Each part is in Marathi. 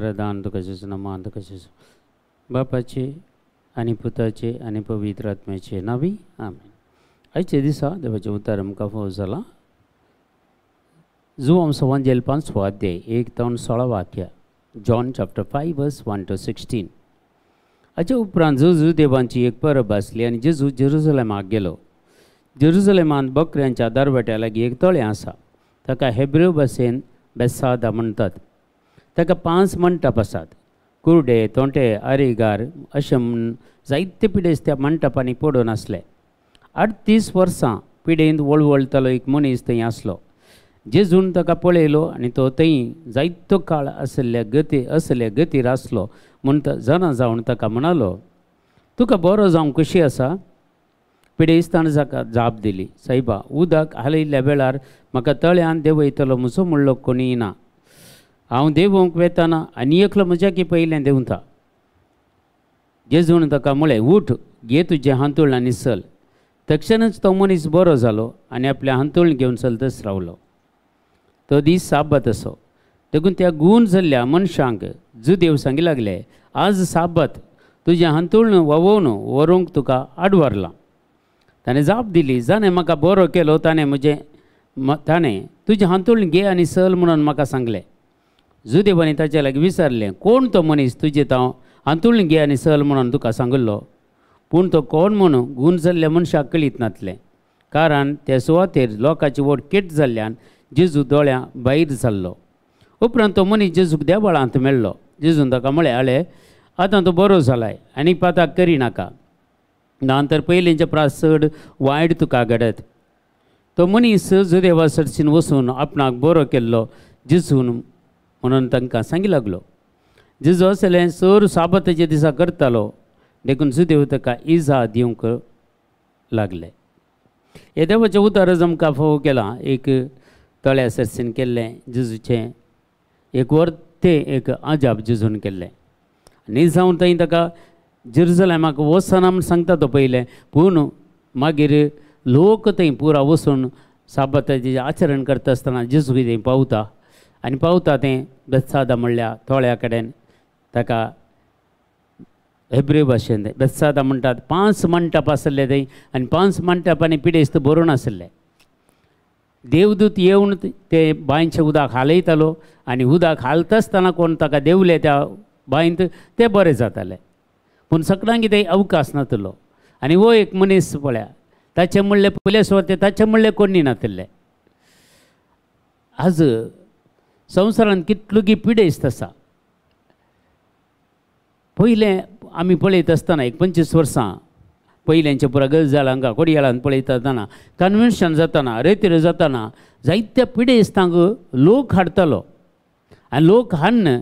आराधन तुका जेजू नमान तुका जेजू बापाचे आनी पुताचे आनी पवित्र आत्म्याचे नावी आमेन. आयचे दिसा देवाचें उतर आमकां फावो जाला. जो आमचो वंजेल 5 अध्याय 1-16 वाक्य. जॉन चॅप्टर 5 वर्स 1 to 16. हाचे उपरांत जेजू देवांची एक परब आसली आनी जेजू जेरुसलेमाक गेलो. जेरुसलेमांत बकऱ्यांच्या दरवट्या लागीं एक तळें आसा. ताका हेब्रेव भाशेन बेतसादा म्हणटात. ताका 5 मंटप आसात. कुर्डे तोंटे आरेगार अशें म्हूण जायते पिडेस्त त्या मंटपांनी पडून आसले. 38 वर्सां पिडेंत वळवळटलो एक मनीस थंय आसलो. जेजून ताका पळयलो आनी तो थंय जायतो काळ असले गतीर आसलो म्हूण जाणा जावन ताका म्हणालो, तुका बरो जावंक कशी आसा? पिडेस्तान जाका जाप दिली, सायबा, उदक हालयल्ल्या वेळार म्हाका तळ्यान देंवयतलो म्हजो म्हणलो कोणीय ना. हांव देंवोवंक वेताना आनी एकलो म्हज्याकी पयलें देंवता. जेजून ताका म्हळें, उठ, घे तुजें हांतूळ आनी चल. तक्षणच तो मनीस बरो जालो आनी आपल्या हांतूळ घेवन चलतच रावलो. तो दीस साबत असो. देखून त्या गूण जाल्ल्या मनशांक देव सांगी लागले, आज साबत, तुजें हांतूळ वोवून व्हरूंक तुका आडवरला. ताणें जाप दिली, जाणें म्हाका बरो केलो ताणें तुजें हांतूळ घे आनी चल म्हणून म्हाका सांगलें. देवानी ताचे लागीं विचारलें, कोण तो मनीस तुजें हांव हांतूळ घे आनी चल म्हणून तुका सांगलो? पूण तो कोण म्हणून गूण जाल्ल्या मनशाक कळीत नासलें, कारण त्या सुवातेर लोकांची वोट केट जाल्ल्यान जेजू दोळ्यां भायर जाल्लो. उपरांत तो मनीस जेजूक देवाळांत मेळ्ळो. जेजून ताका म्हळें, आले, आतां तूं बरो जालाय आनी पाताक करी नाका, नंतर पयलींचे प्रास चड वायट तुका घडत. तो मनीस देवा सरसीन वचून आपणाक बरो केल्लो जेजून म्हणून तांकां सांगी लागलो. जेजू असलें चड साबताच्या दिसा करतालो, देखून सुदेव ताका इजा दिवंक लागले. हे देवाचें उतर आमकां फावो केलां. एक तळ्या सरसीन केल्लें जेजूचें एक वर्तें एक आजाप जेजून केल्लें. न्ही जावन थंय ताका जेरुसलेमाक वचना म्हूण सांगता तो पयलें, पूण मागीर लोक थंय पुरा वचून साबताचें आचरण करता आसतना जेजू थंय पावता आनी पावता तें बेतसादा म्हणल्या तळ्या कडेन. ताका हेब्रेव भाशेन बेतसादा म्हणटात. 5 मंटप आसले थंय आनी 5 मंटपांनी पिडेस्त भरून आसले. देवदूत येवन ते बांयचें उदक हालयतालो आनी उदक हालता आसतना कोण ताका देवले त्या बांयंत ते बरें जाताले. पूण सगळ्यांक कितें अवकाश नासलो. आनी वो एक मनीस पळया, ताचे म्हणलें पयले सुवातेर ताचे म्हणलें कोणी नासलें. आज संवसारांत कितलो पिडेस्त आसा. पयलें आमी पळयत आसतना एक 25 वर्सां पयल्यांचे पुरा गजाल हांगा कोडयाळांत पळयता आसतना कन्वेन्शन जाताना रेतीर जाताना जायत्या पिडेस्तांक लोक हाडटालो आनी लोक हाडून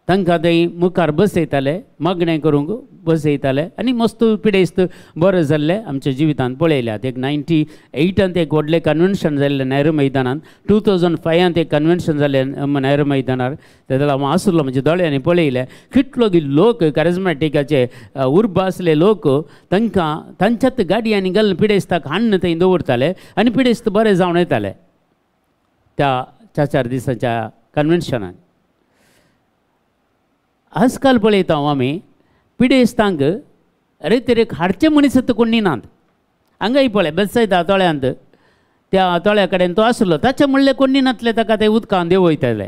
तांकां थंय मुखार बसयताले, मागणें करूंक बसयताले आनी मस्त पिडेस्त बरें जाल्ले आमच्या जिवितांत पळयल्यात. एक 98 एक व्हडलें कन्वेन्शन जाल्लें नेहरू मैदानांत. 2005 एक कन्वेन्शन जाल्लें नेहरू मैदानार. तेन्ना हांव आसलो म्हणजे दोळ्यांनी पळयलें. कितलो लोक कॅरिझमॅटिकाचे उर्ब आसले लोक तांकां तांच्याच गाडयांनी घालून पिडेस्ताक हाडून थंय दवरताले आनी पिडेस्त बरें जावन येताले त्या 4 दिसांच्या कन्वेन्शनान. आजकाल पळयता आमी पिडेस्तांक रेतीरेक हाडचे मनीस कोणी नात. हांगाय पळय बेतसादा तळ्यांत त्या तळ्या कडेन तो आसलो, ताचे म्हणलें कोणी नासलें, ताका थंय उदकान देंवयताले.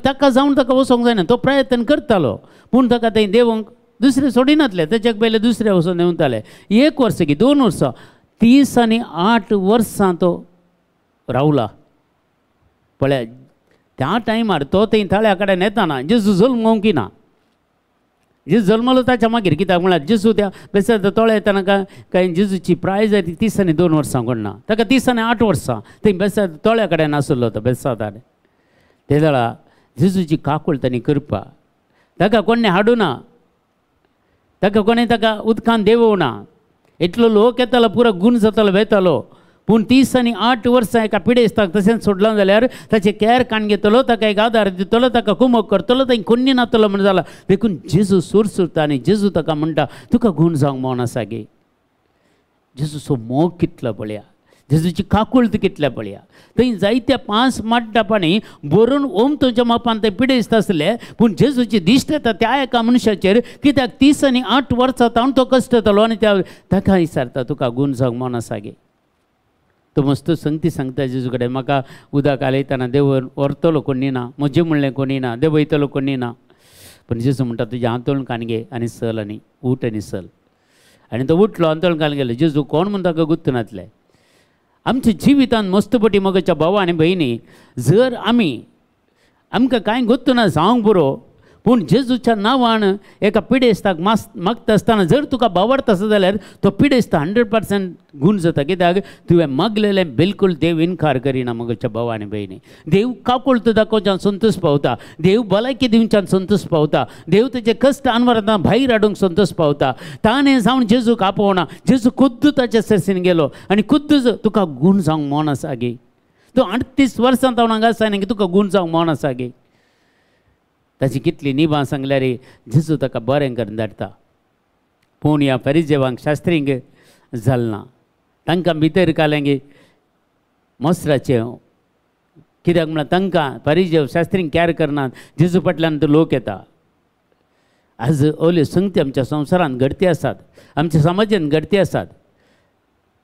ताका जावन ताका वचोंक जायना. तो प्रयत्न करतालो पूण ताका थंय देंवोवंक दुसरें सोडिनासलें. ताच्याक पयलें दुसरे वचून देंवताले. 1 वर्स की 2 वर्सां 30 आनी 8 वर्सां तो रावला. पळय त्या टायमार तो थंय तळ्या कडेन येताना जेजू जल्मोवंक ना. जेजू जल्मलो ताच्या मागीर कित्याक म्हळ्यार जेजू त्या बेतसादा तळ्या येताना काय जेजूची प्राय जाली 30 आनी 2 वर्सां कोणना. ताका 30 आनी 8 वर्सां थंय बेतसादा तळ्या कडेन आसलो तो बेतसादा. ते वेळा जेजूची काकूळ तांणी करपा. ताका कोणें हाडूना, ताका कोणें ताका उदकान देंवोवना. इतलो लोक येतालो, पुरो गूण जातालो, वेतालो. पूण 30 आनी 8 वर्सां एका पिडेस्ताक तशेंच सोडलां जाल्यार ताचे कॅर काण घेतलो, ताका एक आदार दितलो, ताका कुमक करतलो, थंय कोणी नातलो म्हण जाला. देखून जेजू सुरसुरता आनी जेजू ताका म्हणटा, तुका गूण जावंक मोन आसा गे. जेजूचो मोग कितलो पळया. जेजूची काकुळत कितल्या पळया थंय जायत्या 5 माड्डापांनी बरोवन ओम तुमच्या मापान ते पिडेस्त आसले पूण जेजूची दिश्ट येता त्या एका मनशाचेर कित्याक 30 आनी 8 वर्सां तावन तो कश्ट येतालो आनी ताका विचारता तुका गूण जावंक मन आसा गे तो मस्त संगती सांगता जेजू कडेन म्हाका उदक आलयतना देव व्हरतलो कोणी ना म्हजें म्हणलें कोणी ना देव वयतलो कोणी ना पण जेजू म्हणटा तुजें आंतोळण काणगे आनी सल आनी ऊठ आनी सल आनी तो उठलो आंतोळण कान गेलो जेजू कोण म्हण ताका गुत्त नातले आमच्या जिवितांत मस्तपटी मगच्या भाव आनी भयणी जर आमकां कांय गुत्त ना जावंक बरो पूण जेजूच्या नांवान एका पिडेस्ताक मागता आसतना जर तुका बावडता आसा जाल्यार तो पिडेस्त 100% गूण जाता कित्याक तुवें मागलेलें बिलकूल देव इन्कार करिना मगच्या भाव आनी भयणी देव काकुळत दाखोवच्यान संतोश पावता देव भलायकी दिवच्यान संतोश पावता देव तेजे कश्ट अनवरतां भायर हाडूंक संतोश पावता ताणें जावन जेजूक आपोवना जेजू खुद्द ताच्या सरसीन गेलो आनी खुद्द तुका गूण जावंक मन आसा गे तूं 38 वर्सां तावन हांगा आसा न्ही तुका गूण जावंक मन आसा गे ताची कितली निभां सांगल्यार जेजू ताका बरें करून धाडटा पूण ह्या फरिजेवांक शास्त्रींक जालें ना तांकां भितर घालें गे मोसराचें कित्याक म्हळ्यार तांकां फरिजेव शास्त्रींक कॅर करनात जेजू फाटल्यान तो लोक येता आज ओल्यो संगती आमच्या संवसारांत घडटी आसात आमच्या समाजांत घडटी आसात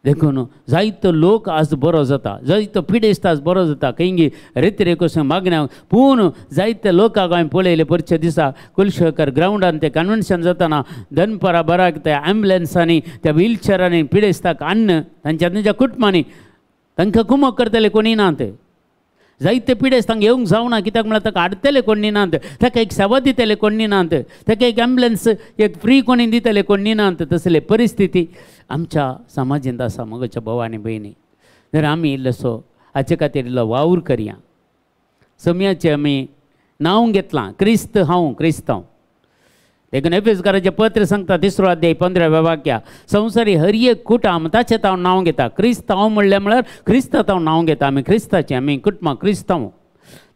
देखून जायतो लोक आज बरो जाता जायतो पिडेस्त आज बरो जाता खंयी रेतरेकोस मागण्या पूण जायते लोकांक हांवें पळयले परचे दिसा कुलशेखर ग्रावंडान ते कन्वेन्शन जाताना दनपारा बराक त्या ॲम्ब्युलन्सांनी त्या व्हिलचॅरांनी पिडेस्ताक हाडन तांच्या कुटुंबांनी तांकां कुमक करतले कोणी नात जायते पिडेस्तांक येवंक जावना कित्याक म्हळ्यार ताका हाडटले कोणी नात ताका एक सेवा दितले कोणी नात ताका एक ॲम्ब्युलन्स एक फ्री कोणी दितले कोणी नात तसले परिस्थिती आमच्या समाजांत आसा मगच्या भाव आनी भयणी जर आमी इल्लोसो हाचे खातीर इल्लो वावर करया समयाचें आमी नांव घेतलां क्रिस्त हांव क्रिस्तांव देखून एफेसकाराचें पत्र सांगता 3रो अध्याय 15वें वाक्य संवसारी हर एक कुटुंब ताचें हांव नांव घेता क्रिस्तांव म्हळ्यार क्रिस्तांत हांव नांव घेता आमी क्रिस्ताचें आमी कुटुंबां क्रिस्तांव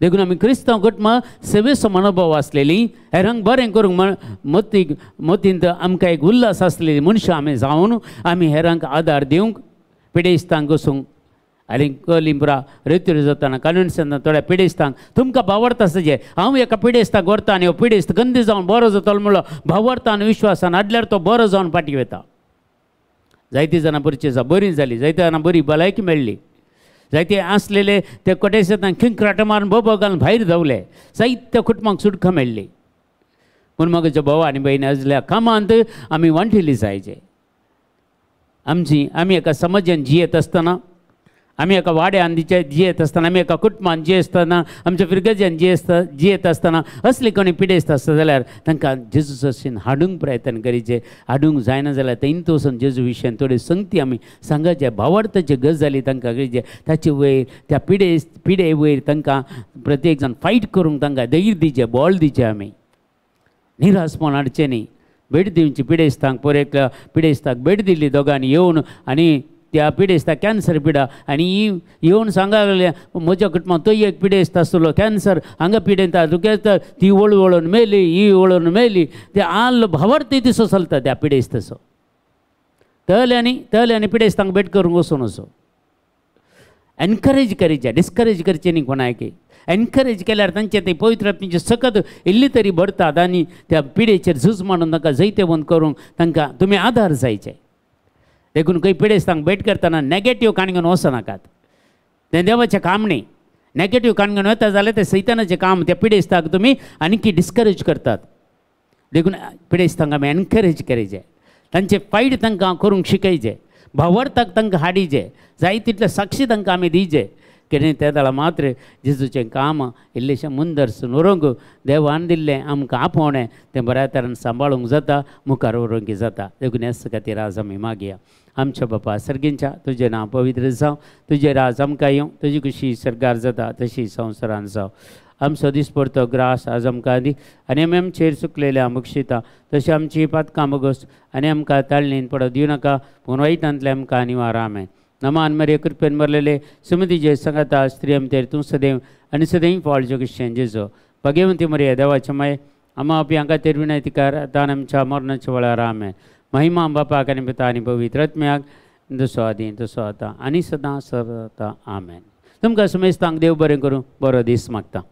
देखून आमी क्रिस्तांव कुटुंबां सेवेचो मनोभाव आसलेली हेरांक बरें करूंक मतींत आमकां एक उल्हास आसलेली मनशां आमी जावन आमी हेरांक आदार दिवंक पिडेस्तांक वचूंक आनी कलिंबरा रेत्यो जाताना कन्वेन्शन थोड्या पिडेस्तांक तुमकां भावडता आसचे हांव एका पिडेस्ताक व्हरता आनी हो पिडेस्त गंदी जावन बरो जातलो म्हणलो भावडता आनी विश्वासान हाडल्यार तो बरो जावन फाटीं वता जायतीं जाणां परचेसा बरीं जालीं जायत्या जाणां बरी भलायकी मेळ्ळी जायते आसलेले ते कोटेशेतांक खिंक्राट मारून बोबो घालून भायर धांवले जायत्या कुटुंबांक सुटका मेळ्ळी पूण मगच्या भाव आनी भयणी आसल्या कामांत आमी वांटिल्लीं जायचे आमी एका समाजान जियेत आसतना आमी एका वाड्यान जियेत आसतना आमी एका कुटुंबान जियेत आसतना आमच्या फिरगेजान जियेत आसतना असली कोणी पिडेस्त आसता जाल्यार तांकां जेजू सरशीन हाडूंक प्रयत्न करीचे हाडूंक जायना जाल्यार थंयत वचून जेजू विशयान थोड्यो संगती आमी सांगाचे भावार्थाचे गजाली तांकां कळचे ताचे वयर त्या पिडे वयर तांकां प्रत्येक जाण फायट करूंक तांकां धैर्य दिचें बळ दिचें आमी निरासपण हाडचें न्ही भेट दिवची पिडेस्तांक एकल्या पिडेस्ताक भेट दिल्ली दोगांनी येवन आनी त्या पिडेस्ता कॅन्सर पिडा आनी येवन सांगा लागले म्हज्या कुटुंबांत तो एक पिडेस्त आसलो कॅन्सर हांगा पिडेता तुका ती वळून मेली ही वळून मेली ते आल्लो भावार्थ दिसो चलता त्या पिडेस्तसो तहले आनी पिडेस्तांक भेट करूंक वचून असो एनकरेज करीचे डिस्करेज करचे न्ही कोणायकी एनकरेज केल्यार तांचे ते पवित्र आत्म्याचे सकत इल्ली तरी भरतात आनी त्या पिडेचेर झूज मारून तांकां जैते बंद करूंक तांकां तुमी आधार जायचे देखून खंय पिडेस्तांक भेट करतना नॅगेटीव काण घेवन वचनाकात तें देवाचें काम न्ही नॅगेटीव काण घेवन वता जाल्यार तें सैतानाचें काम त्या पिडेस्तांक तुमी आनीक डिस्करेज करतात देखून पिडेस्तांक आमी एनकरेज करचें तांचे फायट तांकां करूंक शिकयचें भावार्थाक तांकां हाडिचें जाय तितले साक्षी तांकां आमी दिवचे कितें त्या दळा मात्र जेजूचें काम इल्लेशें मुंदरसून व्हरूंक देवान दिल्लें आमकां आपोवणें तें बऱ्या तरेन सांबाळूंक जाता मुखार व्हरूंक जाता देखून हेच खातीर आज आमी मागया आमच्या बापा सर्गींच्या तुजें नांव पवित्र जावं तुजें राज आमकां येवं तुजी कुशी सरकार जाता तशी संवसारान जावं आमचो दिसपडतो ग्रास आज आमकां दी आनी आमी आमचेर चुकलेले बक्षिता तशी आमची पातकां बगोस आनी आमकां ताळणेन पडत दिवं नाका पूण वायटांतले आमकां निवार आमेन नमान मरे कृपेन भरलेले सुमती जे सांगाता स्त्री आमचेर तूं सदैव आनी सदैव फाळचो क्रिश्चन जेजो भगवंती मरे देवाचे माय आमा आपी हांकां तेर विनंती कर तान आमच्या मरणाच्या वेळार आमेन महिमा बापाक आनी पिता आनी पवित्र आत्म्याक जसो आदी तसो आतां आनी सदां सर्वता आमेन. तुमकां समेस्तांक देव बरें करूं. बरो दीस मागता.